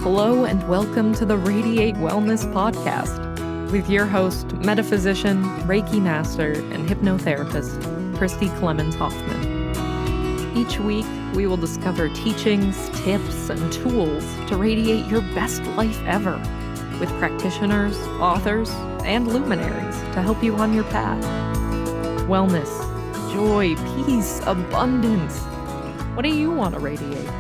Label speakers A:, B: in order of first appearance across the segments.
A: Hello and welcome to the Radiate Wellness podcast with your host, metaphysician, Reiki master, and hypnotherapist, Christi Clemons Hoffman. Each week, we will discover teachings, tips, and tools to radiate your best life ever with practitioners, authors, and luminaries to help you on your path. Wellness, joy, peace, abundance. What do you want to radiate?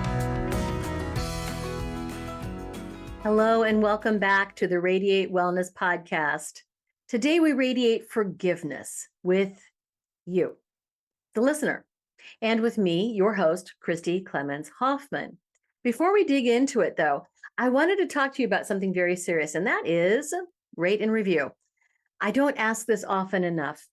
B: Hello and welcome back to the Radiate Wellness podcast. Today we radiate forgiveness with you, the listener, and with me, your host, Christi Clemons Hoffman. Before we dig into it, though, I wanted to talk to you about something very serious, and that is rate and review. I don't ask this often enough.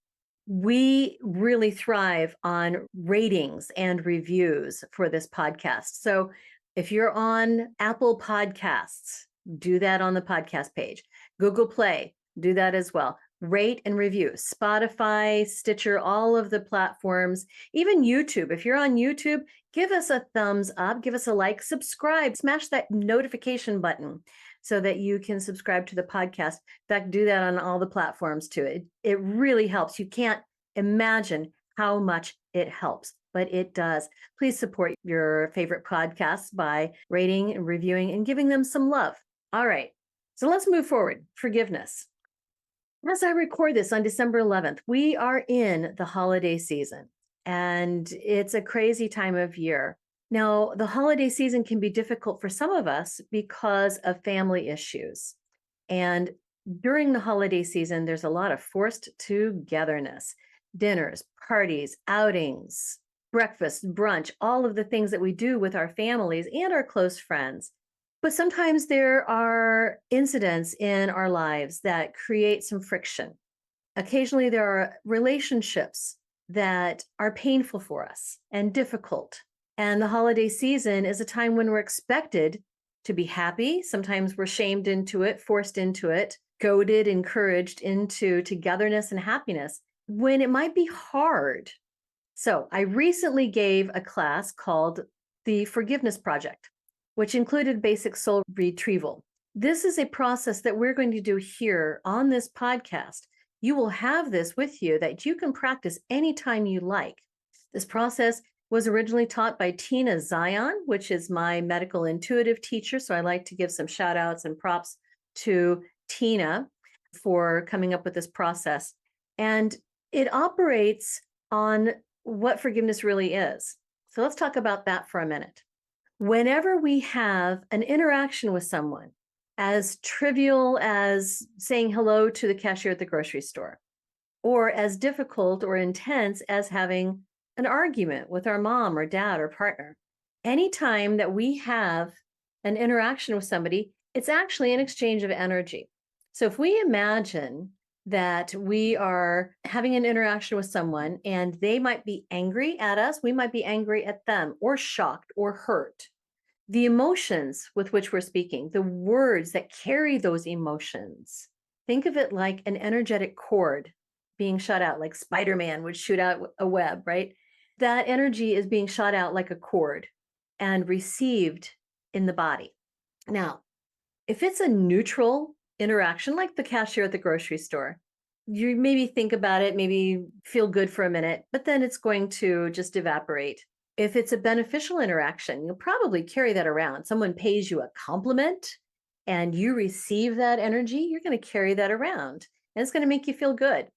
B: We really thrive on ratings and reviews for this podcast. So if you're on Apple Podcasts, do that on the podcast page. Google Play, do that as well. Rate and review. Spotify, Stitcher, all of the platforms, even YouTube. If you're on YouTube, give us a thumbs up, give us a like, subscribe, smash that notification button so that you can subscribe to the podcast. In fact, do that on all the platforms too. It really helps. You can't imagine how much it helps, but it does. Please support your favorite podcasts by rating and reviewing and giving them some love. All right, so let's move forward. Forgiveness. As I record this on December 11th, we are in the holiday season, and it's a crazy time of year. Now, the holiday season can be difficult for some of us because of family issues. And during the holiday season, there's a lot of forced togetherness, dinners, parties, outings, breakfast, brunch, all of the things that we do with our families and our close friends. But sometimes there are incidents in our lives that create some friction. Occasionally, there are relationships that are painful for us and difficult. And the holiday season is a time when we're expected to be happy. Sometimes we're shamed into it, forced into it, goaded, encouraged into togetherness and happiness when it might be hard. So I recently gave a class called the Forgiveness Project, which included basic soul retrieval. This is a process that we're going to do here on this podcast. You will have this with you that you can practice anytime you like. This process was originally taught by Tina Zion, which is my medical intuitive teacher. So I like to give some shout outs and props to Tina for coming up with this process. And it operates on what forgiveness really is. So let's talk about that for a minute. Whenever we have an interaction with someone, as trivial as saying hello to the cashier at the grocery store, or as difficult or intense as having an argument with our mom or dad or partner, anytime that we have an interaction with somebody, it's actually an exchange of energy. So if we imagine that we are having an interaction with someone and they might be angry at us, we might be angry at them, or shocked or hurt. The emotions with which we're speaking, the words that carry those emotions, think of it like an energetic cord being shot out, like Spider-Man would shoot out a web, right? That energy is being shot out like a cord and received in the body. Now, if it's a neutral interaction, like the cashier at the grocery store, you maybe think about it, maybe feel good for a minute, but then it's going to just evaporate. If it's a beneficial interaction, you'll probably carry that around. Someone pays you a compliment and you receive that energy, you're going to carry that around and it's going to make you feel good.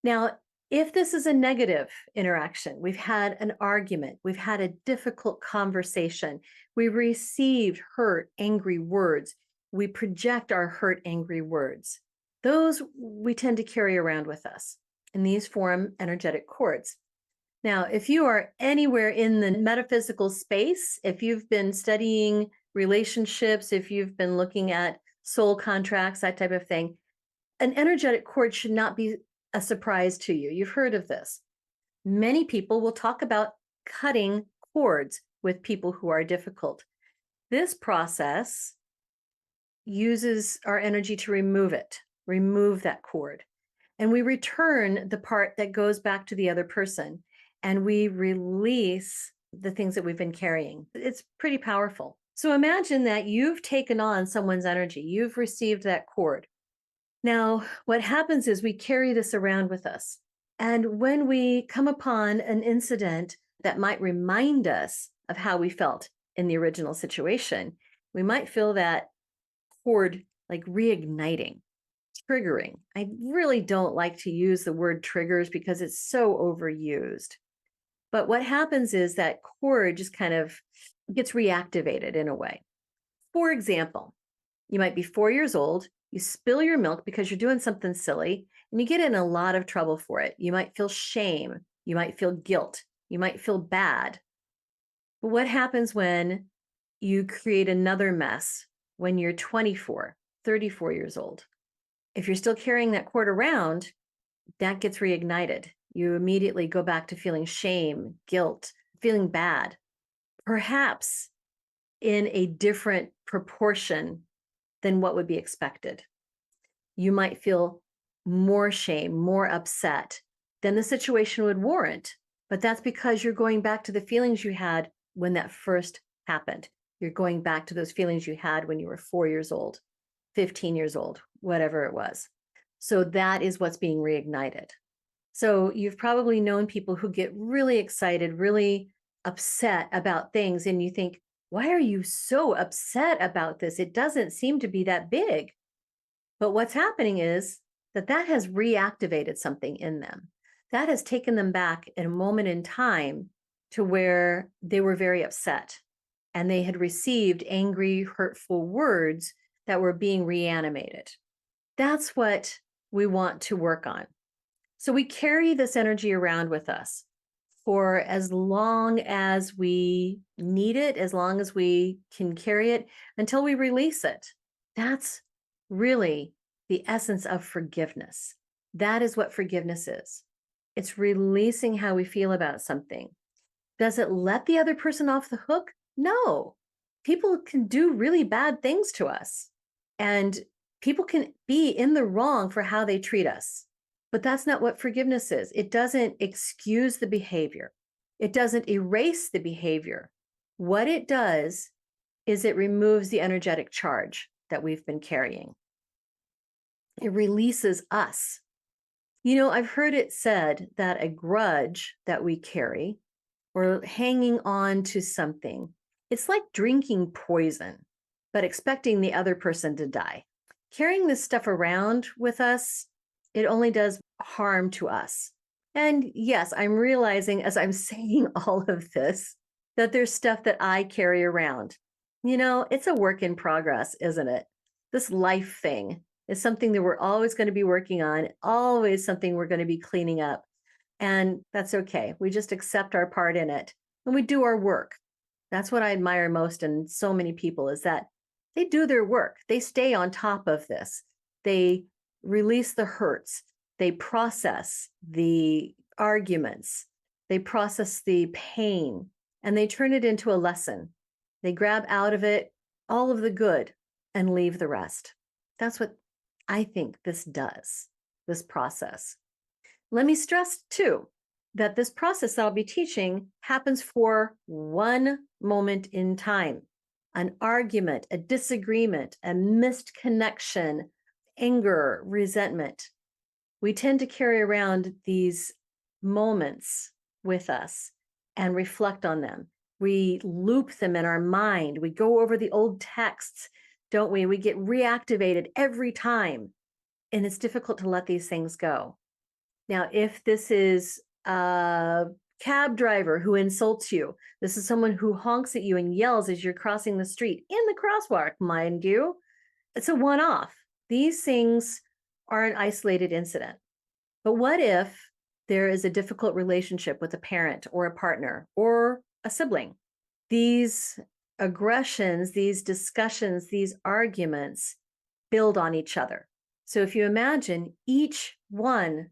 B: Now, if this is a negative interaction, we've had an argument, we've had a difficult conversation, we received hurt, angry words, we project our hurt, angry words. Those we tend to carry around with us, and these form energetic cords. Now, if you are anywhere in the metaphysical space, if you've been studying relationships, if you've been looking at soul contracts, that type of thing, an energetic cord should not be a surprise to you. You've heard of this. Many people will talk about cutting cords with people who are difficult. This process uses our energy to remove that cord. And we return the part that goes back to the other person. And we release the things that we've been carrying. It's pretty powerful. So imagine that you've taken on someone's energy, you've received that cord. Now, what happens is we carry this around with us. And when we come upon an incident that might remind us of how we felt in the original situation, we might feel that cord like reigniting, triggering. I really don't like to use the word triggers because it's so overused. But what happens is that cord just kind of gets reactivated in a way. For example, you might be 4 years old, you spill your milk because you're doing something silly, and you get in a lot of trouble for it. You might feel shame, you might feel guilt, you might feel bad. But what happens when you create another mess when you're 24, 34 years old? If you're still carrying that cord around, that gets reignited. You immediately go back to feeling shame, guilt, feeling bad, perhaps in a different proportion than what would be expected. You might feel more shame, more upset than the situation would warrant. But that's because you're going back to the feelings you had when that first happened. You're going back to those feelings you had when you were 4 years old, 15 years old, whatever it was. So that is what's being reignited. So you've probably known people who get really excited, really upset about things, and you think, why are you so upset about this? It doesn't seem to be that big. But what's happening is that has reactivated something in them. That has taken them back at a moment in time to where they were very upset and they had received angry, hurtful words that were being reanimated. That's what we want to work on. So we carry this energy around with us for as long as we need it, as long as we can carry it until we release it. That's really the essence of forgiveness. That is what forgiveness is. It's releasing how we feel about something. Does it let the other person off the hook? No. People can do really bad things to us, and people can be in the wrong for how they treat us. But that's not what forgiveness is. It doesn't excuse the behavior. It doesn't erase the behavior. What it does is it removes the energetic charge that we've been carrying. It releases us. You know, I've heard it said that a grudge that we carry or hanging on to something, it's like drinking poison, but expecting the other person to die. Carrying this stuff around with us, it only does harm to us. And yes, I'm realizing as I'm saying all of this, that there's stuff that I carry around. You know, it's a work in progress, isn't it? This life thing is something that we're always going to be working on, always something we're going to be cleaning up. And that's okay. We just accept our part in it and we do our work. That's what I admire most in so many people is that they do their work. They stay on top of this. They release the hurts. They process the arguments. They process the pain and they turn it into a lesson. They grab out of it all of the good and leave the rest. That's what I think this does, this process. Let me stress too, that this process that I'll be teaching happens for one moment in time. An argument, a disagreement, a missed connection, anger, resentment. We tend to carry around these moments with us and reflect on them. We loop them in our mind. We go over the old texts, don't we? We get reactivated every time. And it's difficult to let these things go. Now, if this is a cab driver who insults you, this is someone who honks at you and yells as you're crossing the street in the crosswalk, mind you, it's a one-off. These things are an isolated incident. But what if there is a difficult relationship with a parent or a partner or a sibling? These aggressions, these discussions, these arguments build on each other. So if you imagine each one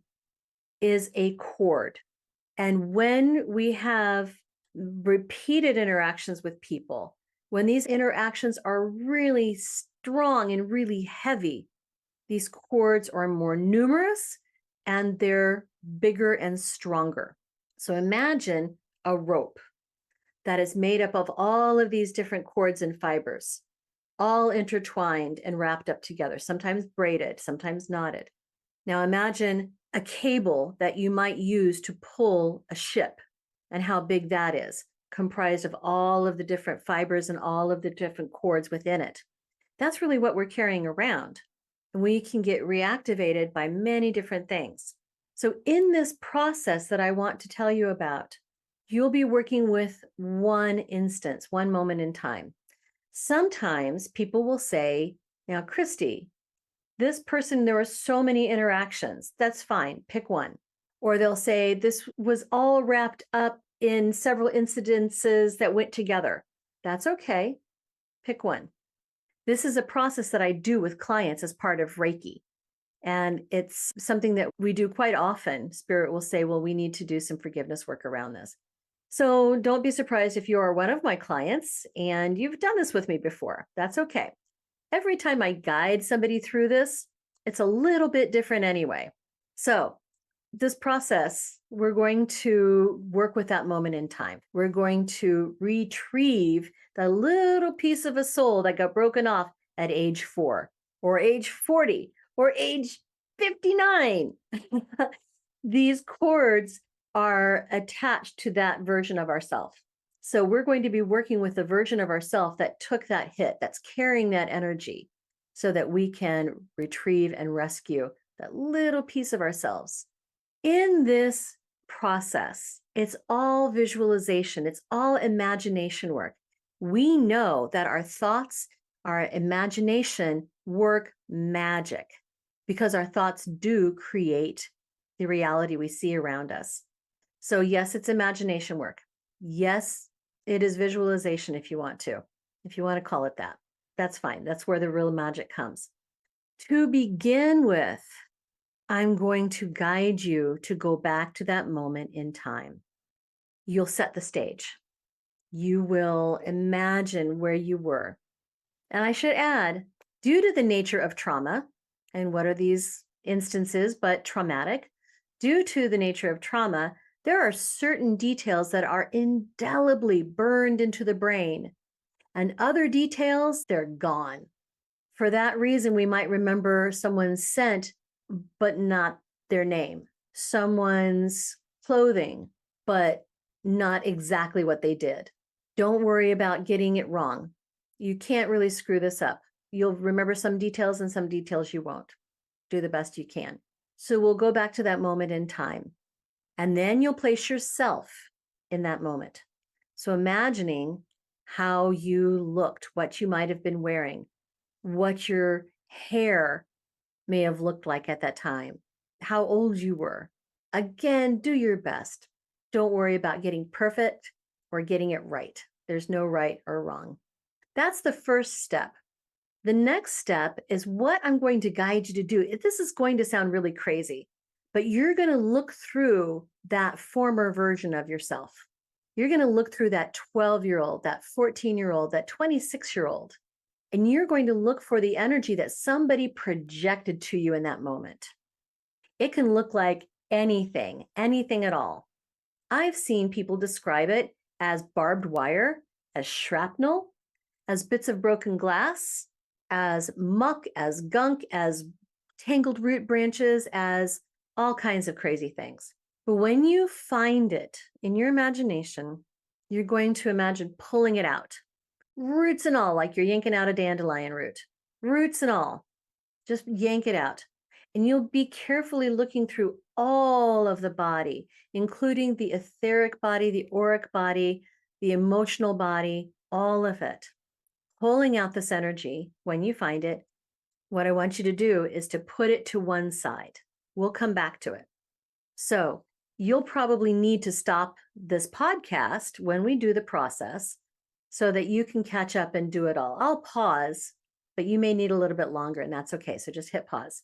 B: is a cord. And when we have repeated interactions with people, when these interactions are really strong and really heavy, these cords are more numerous and they're bigger and stronger. So imagine a rope that is made up of all of these different cords and fibers, all intertwined and wrapped up together, sometimes braided, sometimes knotted. Now imagine a cable that you might use to pull a ship and how big that is, comprised of all of the different fibers and all of the different cords within it. That's really what we're carrying around. And we can get reactivated by many different things. So in this process that I want to tell you about, you'll be working with one instance, one moment in time. Sometimes people will say, now, Christi, this person, there were so many interactions. That's fine. Pick one. Or they'll say, this was all wrapped up in several incidences that went together. That's okay. Pick one. This is a process that I do with clients as part of Reiki. And it's something that we do quite often. Spirit will say, well, we need to do some forgiveness work around this. So don't be surprised if you are one of my clients and you've done this with me before. That's okay. Every time I guide somebody through this, it's a little bit different anyway. So this process, we're going to work with that moment in time. We're going to retrieve the little piece of a soul that got broken off at age 4 or age 40 or age 59. These cords are attached to that version of ourself. So we're going to be working with the version of ourself that took that hit, that's carrying that energy, so that we can retrieve and rescue that little piece of ourselves. In this process, it's all visualization, it's all imagination work. We know that our thoughts, our imagination work magic because our thoughts do create the reality we see around us. So yes, it's imagination work. Yes, it is visualization if you want to call it that. That's fine. That's where the real magic comes. To begin with, I'm going to guide you to go back to that moment in time. You'll set the stage. You will imagine where you were. And I should add, due to the nature of trauma, and what are these instances but traumatic? Due to the nature of trauma, there are certain details that are indelibly burned into the brain, and other details, they're gone. For that reason, we might remember someone's scent, but not their name, someone's clothing, but not exactly what they did. Don't worry about getting it wrong. You can't really screw this up. You'll remember some details and some details you won't. Do the best you can. So we'll go back to that moment in time. And then you'll place yourself in that moment. So imagining how you looked, what you might have been wearing, what your hair may have looked like at that time, how old you were. Again, do your best. Don't worry about getting perfect or getting it right. There's no right or wrong. That's the first step. The next step is what I'm going to guide you to do. This is going to sound really crazy, but you're going to look through that former version of yourself. You're going to look through that 12-year-old, that 14-year-old, that 26-year-old, and you're going to look for the energy that somebody projected to you in that moment. It can look like anything at all. I've seen people describe it as barbed wire, as shrapnel, as bits of broken glass, as muck, as gunk, as tangled root branches, as all kinds of crazy things. But when you find it in your imagination, you're going to imagine pulling it out, roots and all, like you're yanking out a dandelion root, roots and all. Just yank it out. And you'll be carefully looking through all of the body, including the etheric body, the auric body, the emotional body, all of it. Pulling out this energy when you find it. What I want you to do is to put it to one side. We'll come back to it. So you'll probably need to stop this podcast when we do the process so that you can catch up and do it all. I'll pause, but you may need a little bit longer, and that's okay. So just hit pause.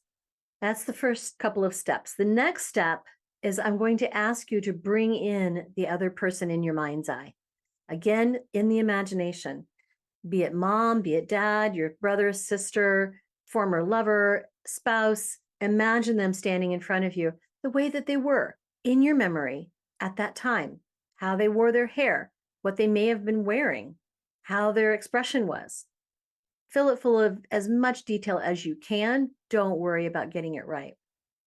B: That's the first couple of steps. The next step is I'm going to ask you to bring in the other person in your mind's eye. Again, in the imagination, be it mom, be it dad, your brother, sister, former lover, spouse. Imagine them standing in front of you the way that they were in your memory at that time, how they wore their hair, what they may have been wearing, how their expression was. Fill it full of as much detail as you can. Don't worry about getting it right.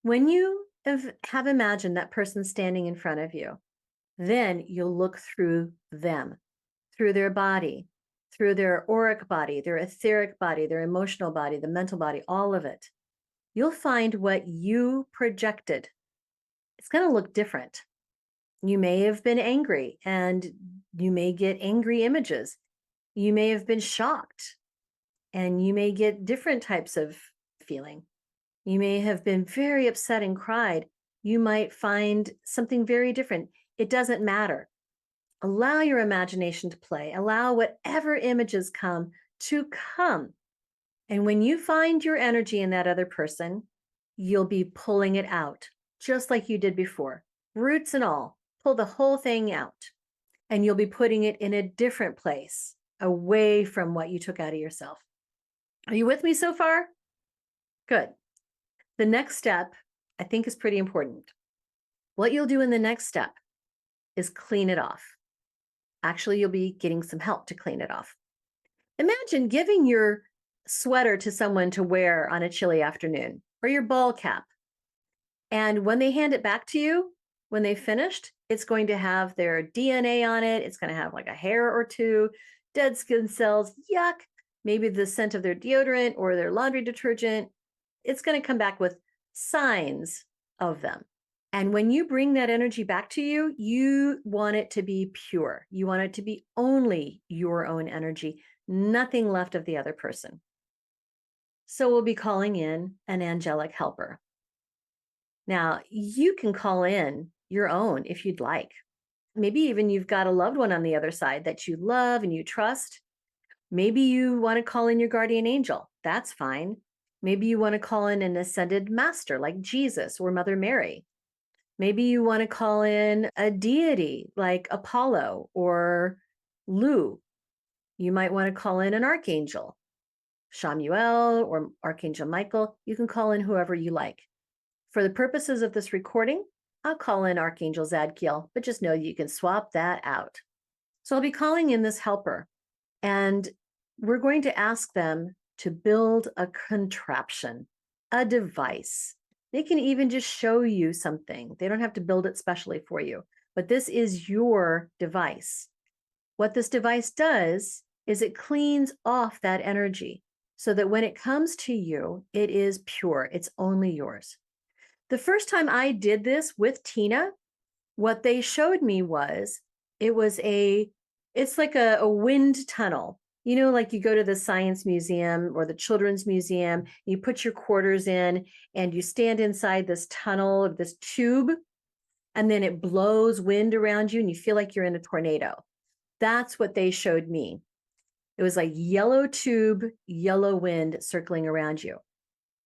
B: When you have imagined that person standing in front of you, then you'll look through them, through their body, through their auric body, their etheric body, their emotional body, the mental body, all of it. You'll find what you projected. It's going to look different. You may have been angry and you may get angry images. You may have been shocked and you may get different types of feeling. You may have been very upset and cried. You might find something very different. It doesn't matter. Allow your imagination to play. Allow whatever images come to come. And when you find your energy in that other person, you'll be pulling it out, just like you did before. Roots and all, pull the whole thing out. And you'll be putting it in a different place, away from what you took out of yourself. Are you with me so far? Good. The next step, I think, is pretty important. What you'll do in the next step is clean it off. Actually, you'll be getting some help to clean it off. Imagine giving your sweater to someone to wear on a chilly afternoon, or your ball cap. And when they hand it back to you, when they've finished, it's going to have their DNA on it. It's going to have like a hair or two, dead skin cells, yuck, maybe the scent of their deodorant or their laundry detergent. It's going to come back with signs of them. And when you bring that energy back to you, you want it to be pure. You want it to be only your own energy, nothing left of the other person. So we'll be calling in an angelic helper. Now, you can call in your own if you'd like. Maybe even you've got a loved one on the other side that you love and you trust. Maybe you want to call in your guardian angel. That's fine. Maybe you want to call in an ascended master like Jesus or Mother Mary. Maybe you want to call in a deity like Apollo or Lu. You might want to call in an archangel, Shamuel or Archangel Michael. You can call in whoever you like. For the purposes of this recording, I'll call in Archangel Zadkiel, but just know you can swap that out. So I'll be calling in this helper, and we're going to ask them to build a contraption, a device. They can even just show you something. They don't have to build it specially for you, but this is your device. What this device does is it cleans off that energy so that when it comes to you, it is pure. It's only yours. The first time I did this with Tina, what they showed me was it's like a wind tunnel. You know, like you go to the science museum or the children's museum, you put your quarters in and you stand inside this tunnel of this tube, and then it blows wind around you and you feel like you're in a tornado. That's what they showed me. It was like yellow tube, yellow wind circling around you.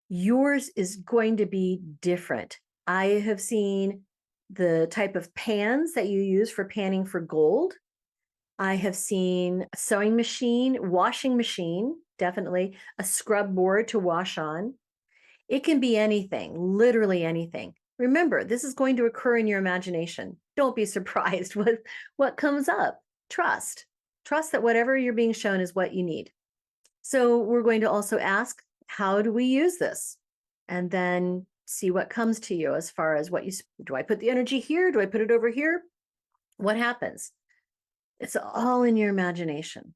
B: Yours is going to be different. I have seen the type of pans that you use for panning for gold. I have seen a sewing machine, washing machine, definitely a scrub board to wash on. It can be anything, literally anything. Remember, this is going to occur in your imagination. Don't be surprised with what comes up. Trust that whatever you're being shown is what you need. So we're going to also ask, how do we use this? And then see what comes to you as far as do I put the energy here? Do I put it over here? What happens? It's all in your imagination.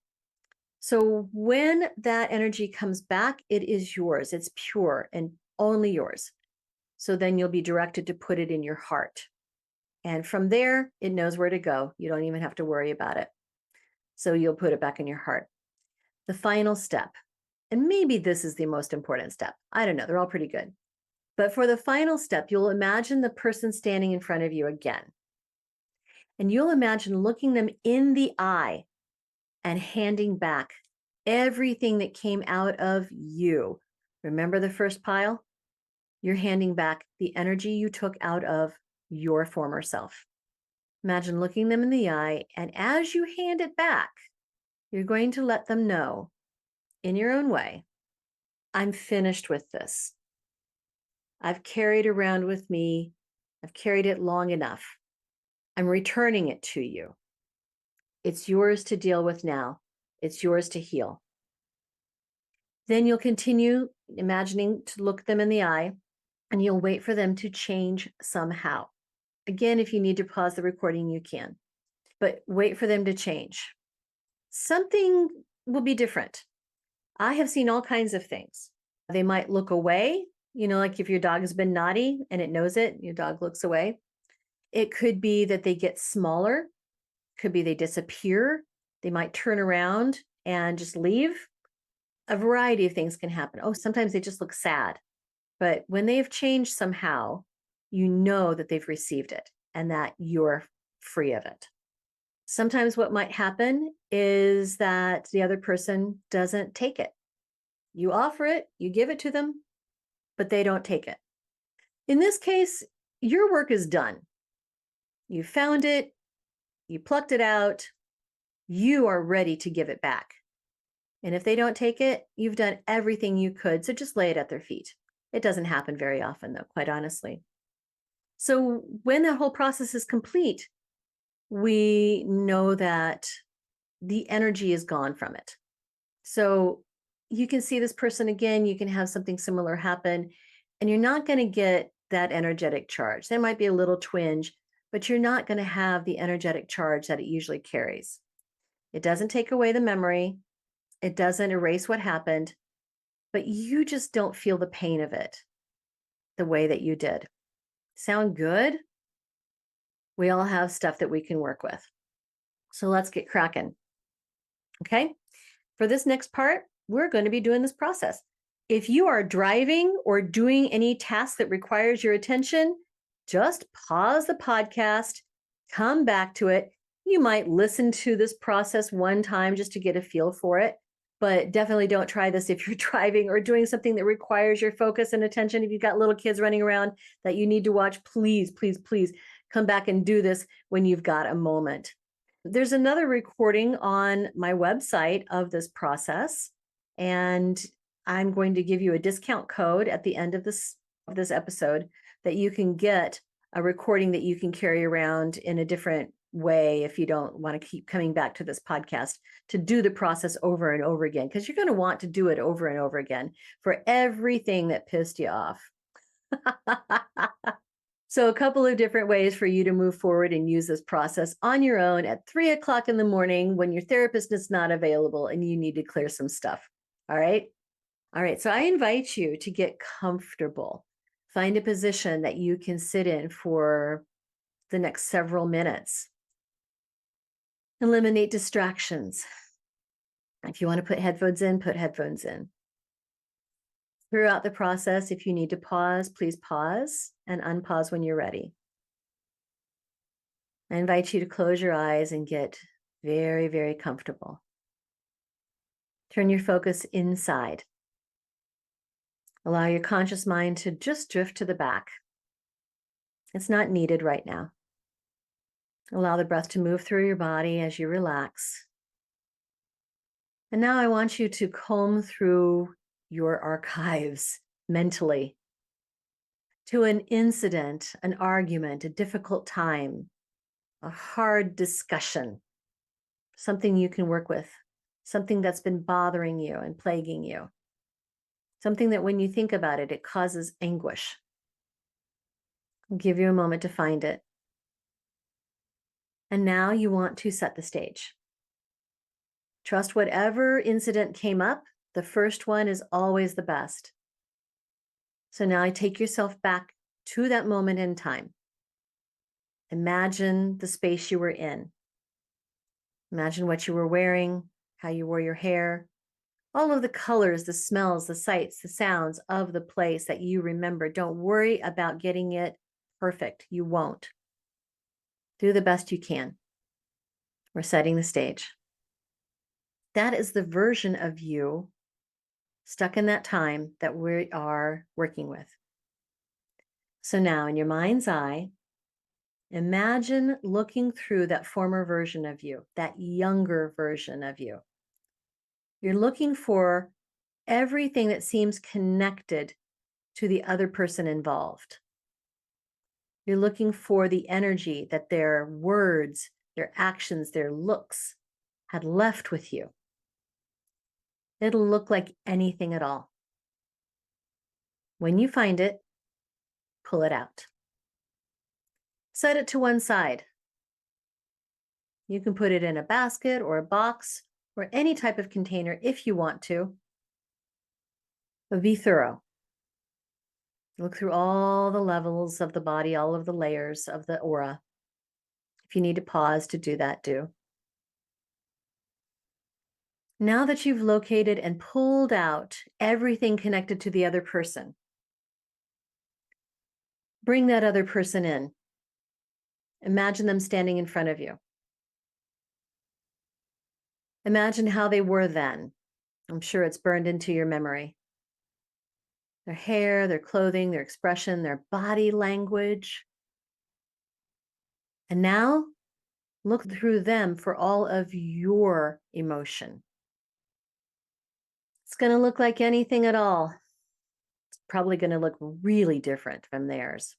B: So when that energy comes back, it is yours. It's pure and only yours. So then you'll be directed to put it in your heart. And from there, it knows where to go. You don't even have to worry about it. So you'll put it back in your heart. The final step, and maybe this is the most important step. I don't know. They're all pretty good. But for the final step, you'll imagine the person standing in front of you again. And you'll imagine looking them in the eye and handing back everything that came out of you. Remember the first pile? You're handing back the energy you took out of your former self. Imagine looking them in the eye, and as you hand it back, you're going to let them know in your own way, I'm finished with this. I've carried around with me. I've carried it long enough. I'm returning it to you. It's yours to deal with now. It's yours to heal. Then you'll continue imagining to look them in the eye, and you'll wait for them to change somehow. Again, if you need to pause the recording, you can, but wait for them to change. Something will be different. I have seen all kinds of things. They might look away, like if your dog has been naughty and it knows it, your dog looks away. It could be that they get smaller. Could be they disappear. They might turn around and just leave. A variety of things can happen. Oh, sometimes they just look sad. But when they've changed somehow, you know that they've received it and that you're free of it. Sometimes what might happen is that the other person doesn't take it. You offer it, you give it to them, but they don't take it. In this case, your work is done. You found it, you plucked it out, you are ready to give it back. And if they don't take it, you've done everything you could, so just lay it at their feet. It doesn't happen very often, though, quite honestly. So when the whole process is complete, we know that the energy is gone from it. So you can see this person again, you can have something similar happen, and you're not going to get that energetic charge. There might be a little twinge, but you're not going to have the energetic charge that it usually carries. It doesn't take away the memory. It doesn't erase what happened, but you just don't feel the pain of it the way that you did. Sound good? We all have stuff that we can work with. So let's get cracking. Okay. For this next part, we're going to be doing this process. If you are driving or doing any task that requires your attention, just pause the podcast, come back to it. You might listen to this process one time just to get a feel for it, but definitely don't try this if you're driving or doing something that requires your focus and attention. If you've got little kids running around that you need to watch, please, please, please come back and do this when you've got a moment. There's another recording on my website of this process, and I'm going to give you a discount code at the end of this episode that you can get a recording that you can carry around in a different way if you don't want to keep coming back to this podcast to do the process over and over again, because you're going to want to do it over and over again for everything that pissed you off. So a couple of different ways for you to move forward and use this process on your own at 3 o'clock in the morning when your therapist is not available and you need to clear some stuff. All right. All right. So I invite you to get comfortable. Find a position that you can sit in for the next several minutes. Eliminate distractions. If you want to put headphones in, put headphones in. Throughout the process, if you need to pause, please pause and unpause when you're ready. I invite you to close your eyes and get very, very comfortable. Turn your focus inside. Allow your conscious mind to just drift to the back. It's not needed right now. Allow the breath to move through your body as you relax. And now I want you to comb through your archives mentally to an incident, an argument, a difficult time, a hard discussion, something you can work with, something that's been bothering you and plaguing you, something that when you think about it, it causes anguish. I'll give you a moment to find it. And now you want to set the stage. Trust whatever incident came up, the first one is always the best. So now take yourself back to that moment in time. Imagine the space you were in. Imagine what you were wearing, how you wore your hair, all of the colors, the smells, the sights, the sounds of the place that you remember. Don't worry about getting it perfect. You won't. Do the best you can. We're setting the stage. That is the version of you stuck in that time that we are working with. So now in your mind's eye, imagine looking through that former version of you, that younger version of you. You're looking for everything that seems connected to the other person involved. You're looking for the energy that their words, their actions, their looks had left with you. It'll look like anything at all. When you find it, pull it out. Set it to one side. You can put it in a basket or a box or any type of container if you want to. But be thorough. Look through all the levels of the body, all of the layers of the aura. If you need to pause to do that, do. Now that you've located and pulled out everything connected to the other person, bring that other person in. Imagine them standing in front of you. Imagine how they were then. I'm sure it's burned into your memory. Their hair, their clothing, their expression, their body language. And now look through them for all of your emotion. It's going to look like anything at all. It's probably going to look really different from theirs.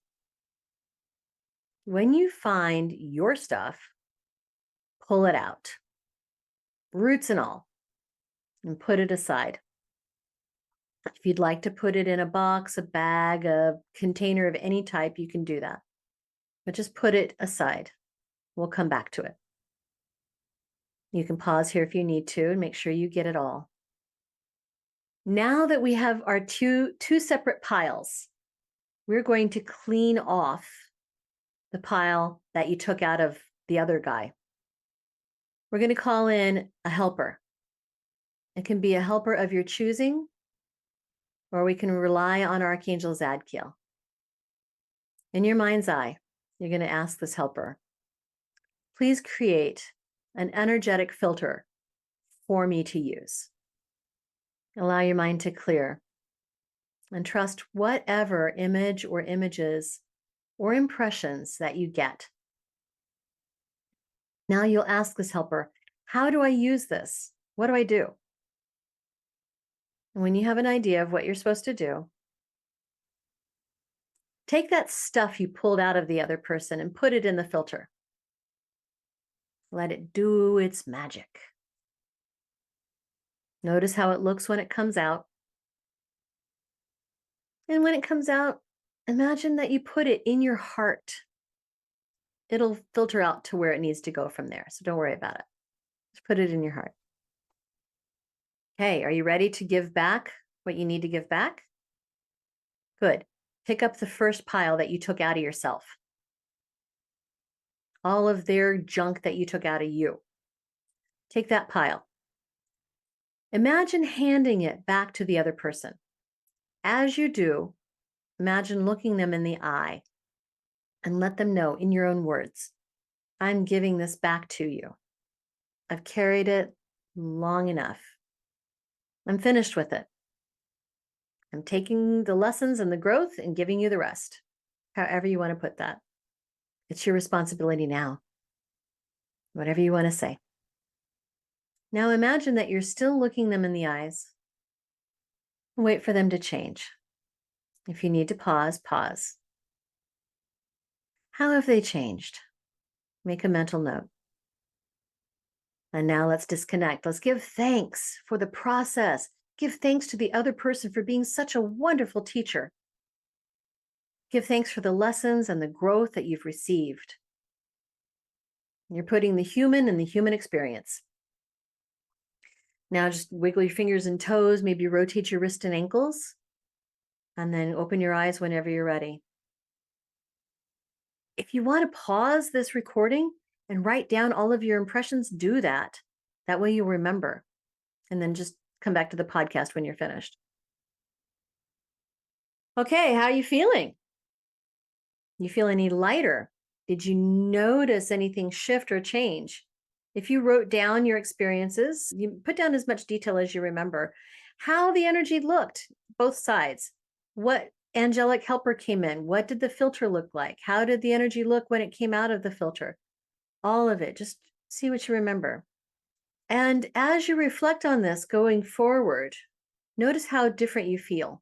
B: When you find your stuff, pull it out, roots and all, and put it aside. If you'd like to put it in a box, a bag, a container of any type, you can do that. But just put it aside. We'll come back to it. You can pause here if you need to and make sure you get it all. Now that we have our two separate piles, we're going to clean off the pile that you took out of the other guy. We're going to call in a helper. It can be a helper of your choosing, or we can rely on Archangel Zadkiel. In your mind's eye, you're going to ask this helper, please create an energetic filter for me to use. Allow your mind to clear and trust whatever image or images or impressions that you get. Now you'll ask this helper, how do I use this? What do I do? And when you have an idea of what you're supposed to do, take that stuff you pulled out of the other person and put it in the filter. Let it do its magic. Notice how it looks when it comes out. And when it comes out, imagine that you put it in your heart. It'll filter out to where it needs to go from there. So don't worry about it. Just put it in your heart. Okay, are you ready to give back what you need to give back? Good. Pick up the first pile that you took out of yourself. All of their junk that you took out of you. Take that pile. Imagine handing it back to the other person. As you do, imagine looking them in the eye and let them know in your own words, I'm giving this back to you. I've carried it long enough. I'm finished with it. I'm taking the lessons and the growth and giving you the rest. However you want to put that. It's your responsibility now. Whatever you want to say. Now imagine that you're still looking them in the eyes. Wait for them to change. If you need to pause, pause. How have they changed? Make a mental note. And now let's disconnect. Let's give thanks for the process. Give thanks to the other person for being such a wonderful teacher. Give thanks for the lessons and the growth that you've received. You're putting the human in the human experience. Now just wiggle your fingers and toes, maybe rotate your wrists and ankles, and then open your eyes whenever you're ready. If you want to pause this recording and write down all of your impressions, do that. That way you'll remember. And then just come back to the podcast when you're finished. Okay, how are you feeling? You feel any lighter? Did you notice anything shift or change? If you wrote down your experiences, you put down as much detail as you remember, how the energy looked, both sides. What angelic helper came in? What did the filter look like? How did the energy look when it came out of the filter? All of it, just see what you remember. And as you reflect on this going forward, notice how different you feel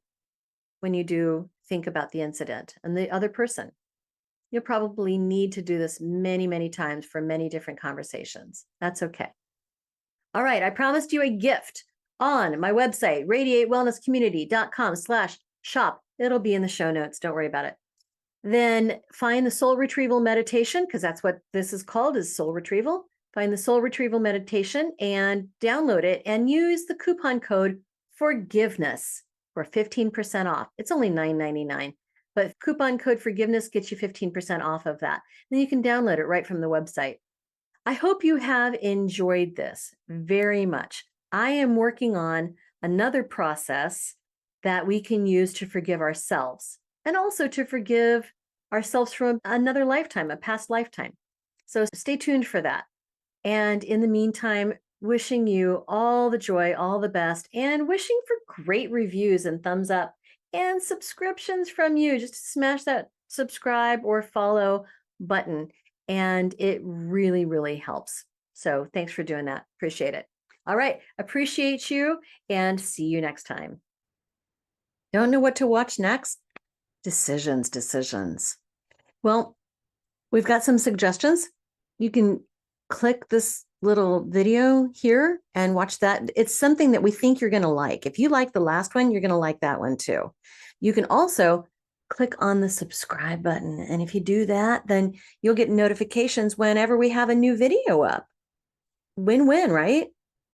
B: when you do think about the incident and the other person. You'll probably need to do this many, many times for many different conversations. That's okay. All right. I promised you a gift on my website, radiatewellnesscommunity.com/shop. It'll be in the show notes. Don't worry about it. Then find the soul retrieval meditation, because that's what this is called, is soul retrieval. Find the soul retrieval meditation and download it and use the coupon code forgiveness for 15% off. It's only $9.99, but coupon code forgiveness gets you 15% off of that. Then you can download it right from the website. I hope you have enjoyed this very much. I am working on another process that we can use to forgive ourselves and also to forgive ourselves from another lifetime, a past lifetime. So stay tuned for that. And in the meantime, wishing you all the joy, all the best, and wishing for great reviews and thumbs up and subscriptions from you. Just smash that subscribe or follow button. And it really, really helps. So thanks for doing that. Appreciate it. All right. Appreciate you and see you next time. Don't know what to watch next? Decisions. Well, we've got some suggestions. You can click this little video here and watch that. It's something that we think you're going to like. If you like the last one, you're going to like that one too. You can also click on the subscribe button. And if you do that, then you'll get notifications whenever we have a new video up. Win-win, right?